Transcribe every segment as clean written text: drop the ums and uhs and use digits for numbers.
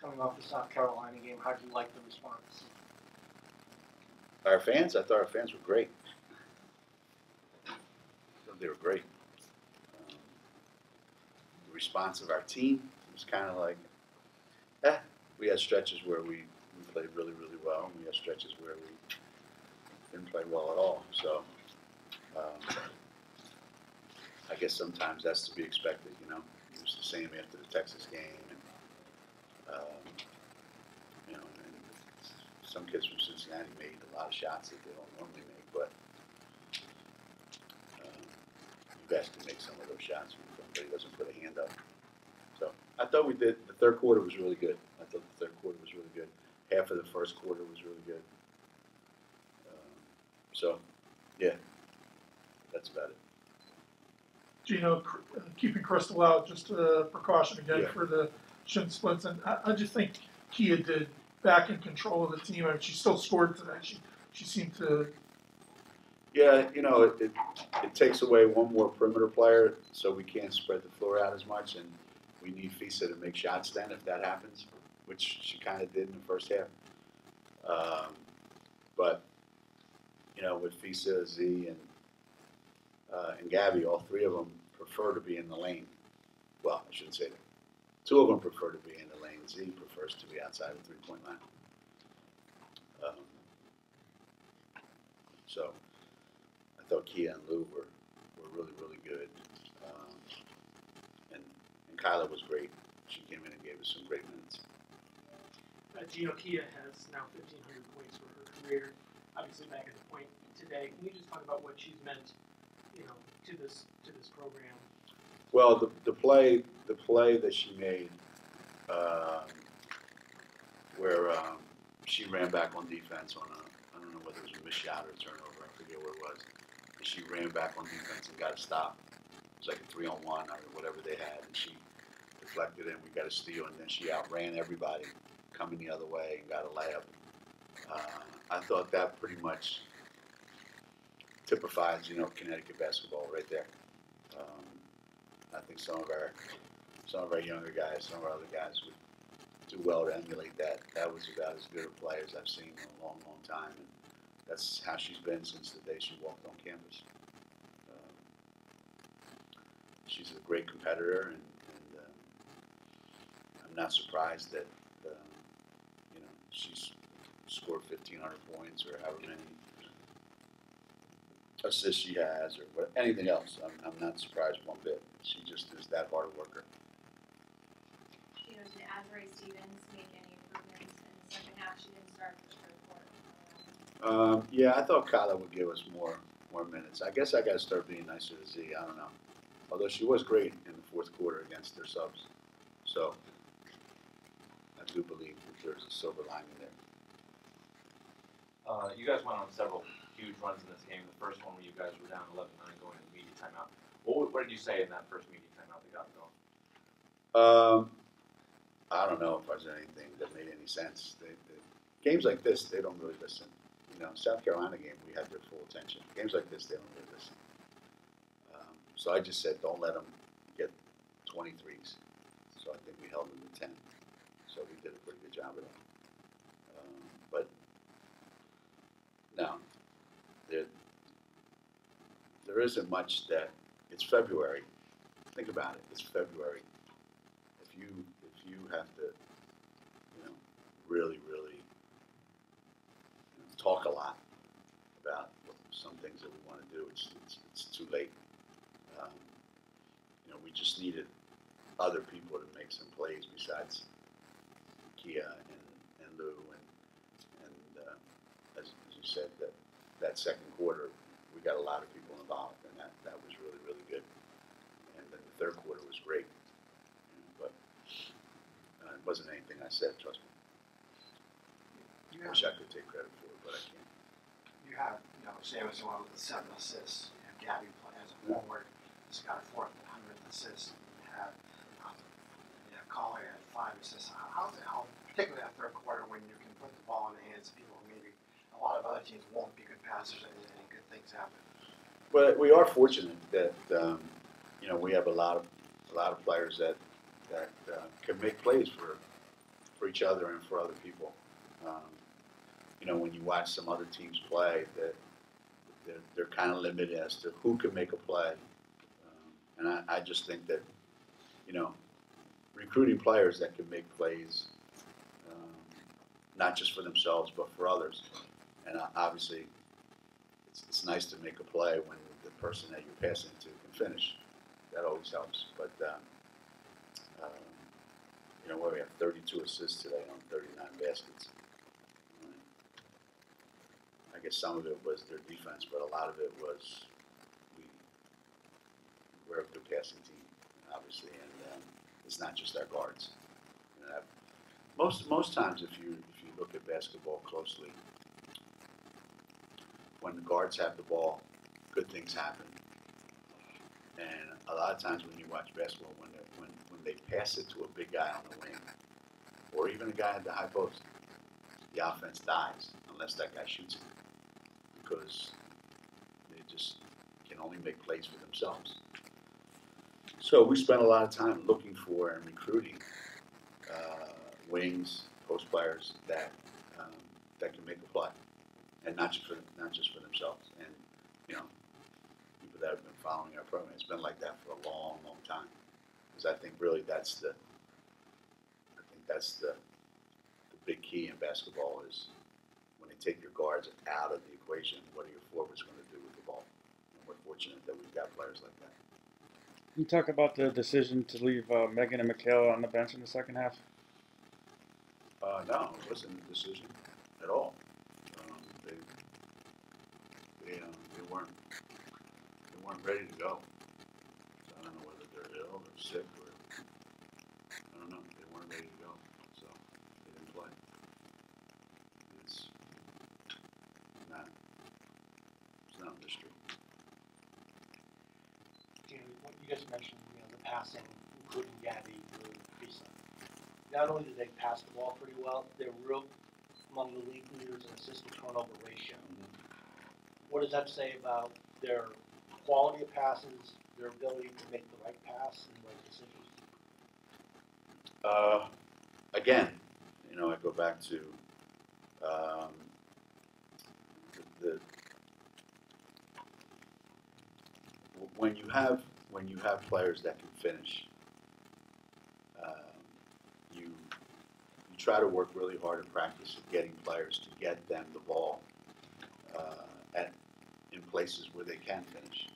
coming off the South Carolina game? How do you like the response? Our fans, I thought our fans were great. I thought they were great. The response of our team was kind of like, we had stretches where we played really, really well, and we had stretches where we didn't play well at all. So I guess sometimes that's to be expected, you know. It was the same after the Texas game, and you know, and some kids from Cincinnati made a lot of shots that they don't normally make, but you guys can make some of those shots when somebody doesn't put a hand up. So I thought we did. The third quarter was really good. I thought the third quarter was really good. Half of the first quarter was really good. So, yeah, that's about it. Geno, keeping Crystal out, just a precaution again for the shin splits. And I just think Kia did back in control of the team. I mean, she still scored today. She seemed to. Yeah, you know, it takes away one more perimeter player, so we can't spread the floor out as much, and we need Fisa to make shots then if that happens, which she kind of did in the first half. But you know, with Fisa, Z, and Gabby, all three of them prefer to be in the lane. Well, I shouldn't say that. Two of them prefer to be in the lane. Z prefers to be outside the three-point line. So I thought Kia and Lou were really, really good. And Kyla was great. She came in and gave us some great minutes. Geno, Kia has now 1,500 points for her career. Obviously, back at the point today, can you just talk about what she's meant, you know, to this program? Well, the play that she made, where she ran back on defense on I don't know whether it was a missed shot or a turnover. I forget what it was. But she ran back on defense and got a stop. It was like a 3-on-1 or whatever they had, and she deflected it, and we got a steal, and then she outran everybody coming the other way and got a layup. I thought that pretty much typifies, you know, Connecticut basketball right there. I think some of our younger guys, some of our other guys would do well to emulate that. That was about as good a play as I've seen in a long, long time, and that's how she's been since the day she walked on campus. She's a great competitor, and I'm not surprised that you know, she's scored 1,500 points or however many assists she has or anything else. I'm not surprised one bit. She just is that hard a worker. You know, did Azrae Stevens make any improvements in the second half? She didn't start the third quarter. Yeah, I thought Kyla would give us more minutes. I guess I got to start being nicer to Z. I don't know. Although she was great in the fourth quarter against their subs. So I do believe that there's a silver lining there. You guys went on several huge runs in this game. The first one where you guys were down 11-9 going to the media timeout. What did you say in that first media timeout that got going? I don't know if there's anything that made any sense. Games like this, they don't really listen. You know, South Carolina game, we had their full attention. Games like this, they don't really listen. So I just said, don't let them get 23s. So I think we held them to 10. So we did a pretty good job of that. But no, there isn't much that. It's February. Think about it. It's February. If you have to, you know, really, really talk a lot about some things that we want to do, it's too late. You know, we just needed other people to make some plays besides Kia and Lou and as you said, that second quarter we got a lot of people involved, and that was really, really good. And then the third quarter was great, but it wasn't anything I said. Trust me. I wish I could take credit for it, but I can't. You have, you know, Jamison with the 7 assists. You have Gabby playing as a forward. He's got a 400th assist. You have Collier at 5 assists. How does it help, particularly that third quarter, when you can put the ball in the hands of people who maybe a lot of other teams won't be good passers and good things happen? Well, we are fortunate that you know, we have a lot of players that can make plays for for each other and for other people. You know, when you watch some other teams play, that they're kind of limited as to who can make a play. And I just think that, you know, recruiting players that can make plays, not just for themselves but for others. And obviously, it's nice to make a play when the person that you're passing to can finish. That always helps. But you know, we have 32 assists today on 39 baskets. I guess some of it was their defense, but a lot of it was we're a good passing team, obviously, and it's not just our guards. You know, most times, if you look at basketball closely, when the guards have the ball, good things happen. And a lot of times when you watch basketball, when they pass it to a big guy on the wing, or even a guy at the high post, the offense dies unless that guy shoots it, because they just can only make plays for themselves. So we spent a lot of time looking for and recruiting wings, post players that can make a play, and not just for themselves. And you know, people that have been following our program, it's been like that for a long, long time. Because I think really that's the big key in basketball is when they take your guards out of the equation, what are your forwards going to do with the ball? And we're fortunate that we've got players like that. Can you talk about the decision to leave Megan and Michaela on the bench in the second half? No, it wasn't a decision at all. They weren't ready to go. So I don't know whether they're ill or sick or I don't know. They weren't ready to go, so they didn't play. It's not a mystery. You just mentioned, the passing, including Gabby, really decent. Not only did they pass the ball pretty well, they're real among the league leaders in assist to turnover ratio. What does that say about their quality of passes, their ability to make the right pass and the right decisions? Again, I go back to when you have players that can finish, you try to work really hard in practice of getting players to get them the ball in places where they can finish.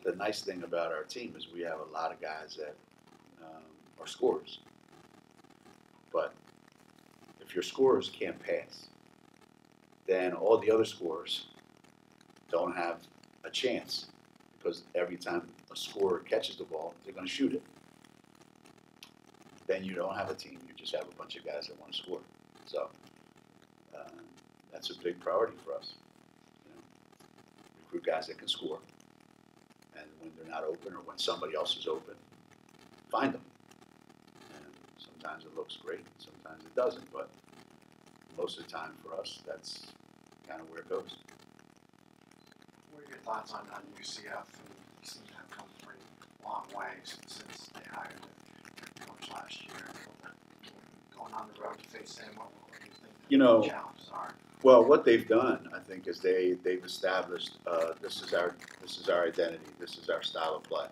The nice thing about our team is we have a lot of guys that are scorers. But if your scorers can't pass, then all the other scorers don't have a chance, because every time a scorer catches the ball, they're going to shoot it. Then you don't have a team. You just have a bunch of guys that want to score. So that's a big priority for us. Recruit guys that can score. And when they're not open or when somebody else is open, find them. And sometimes it looks great, sometimes it doesn't. But most of the time for us, that's kind of where it goes. What are your thoughts on UCF? You seem to have come a pretty long way since they hired the coach last year. Going on the road to face them, what do you think the challenges are? Well, what they've done, I think, is they've established this is our identity, this is our style of play,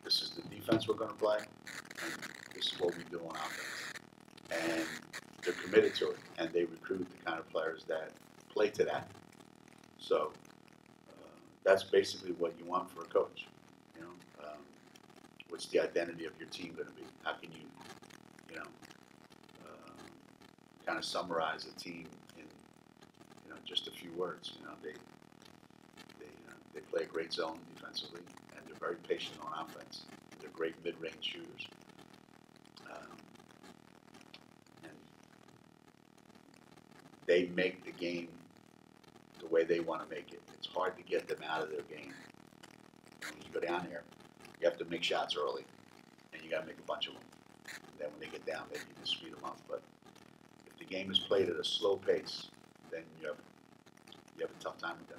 this is the defense we're going to play, and this is what we do on offense. And they're committed to it, and they recruit the kind of players that play to that. So that's basically what you want for a coach. What's the identity of your team going to be? How can you, kind of summarize a team in, just a few words? They play a great zone defensively, and they're very patient on offense. They're great mid-range shooters, and they make the game the way they want to make it. It's hard to get them out of their game. When you go down there, you have to make shots early, and you got to make a bunch of them. And then when they get down, maybe you can speed them up. But if the game is played at a slow pace, then you have a tough time with them.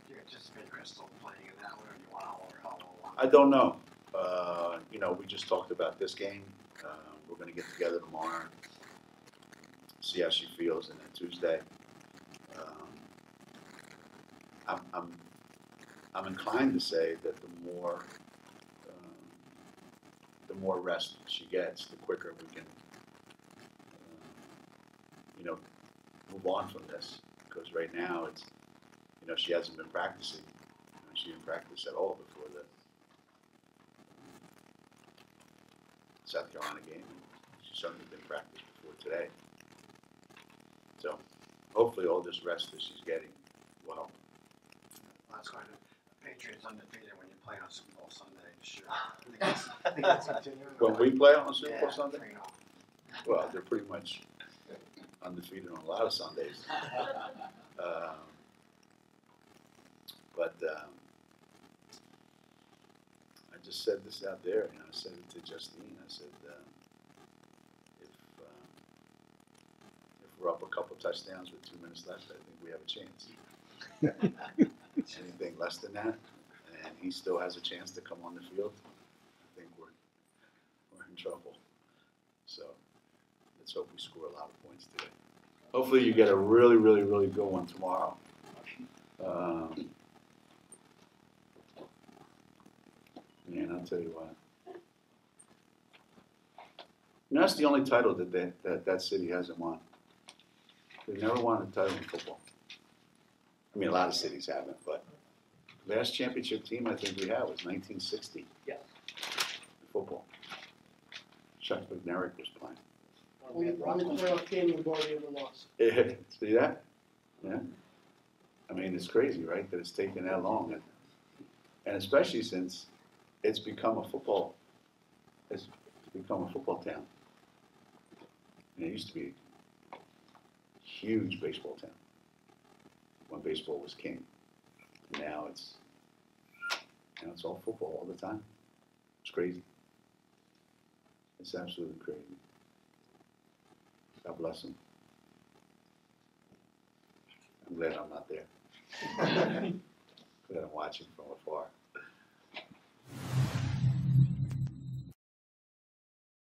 Do you anticipate Crystal playing in that way, or do you want to hold her out? I don't know. We just talked about this game. we're gonna get together tomorrow, see how she feels, and then Tuesday, I'm inclined to say that the more rest she gets, the quicker we can, move on from this. Because right now, it's, she hasn't been practicing. She didn't practice at all before the South Carolina game. She's certainly been practiced before today. So hopefully all this rest that she's getting will help. That's going to, Patriots undefeated when you play on Super Bowl Sunday this year. I think that's continuing. When we play on Super Bowl Sunday? 3-0. Well, they're pretty much undefeated on a lot of Sundays. But I just said this out there, I said it to Justine. I said, if we're up a couple touchdowns with 2 minutes left, I think we have a chance. Anything less than that, and he still has a chance to come on the field, I think we're in trouble. So let's hope we score a lot of points today. Hopefully you get a really, really, really good one tomorrow. Man, I'll tell you what. That's the only title that city hasn't won. They've never won a title in football. I mean, a lot of cities haven't, but last championship team I think we had was 1960. Yes. Football. Chuck McNarick was playing. Only playoff game we've already ever lost. See that? Yeah. I mean, it's crazy, right, that it's taken that long, and especially since it's become a football. It's become a football town. And it used to be a huge baseball town when baseball was king. Now it's all football all the time. It's crazy. It's absolutely crazy. God bless him. I'm glad I'm not there. Glad I'm watching from afar.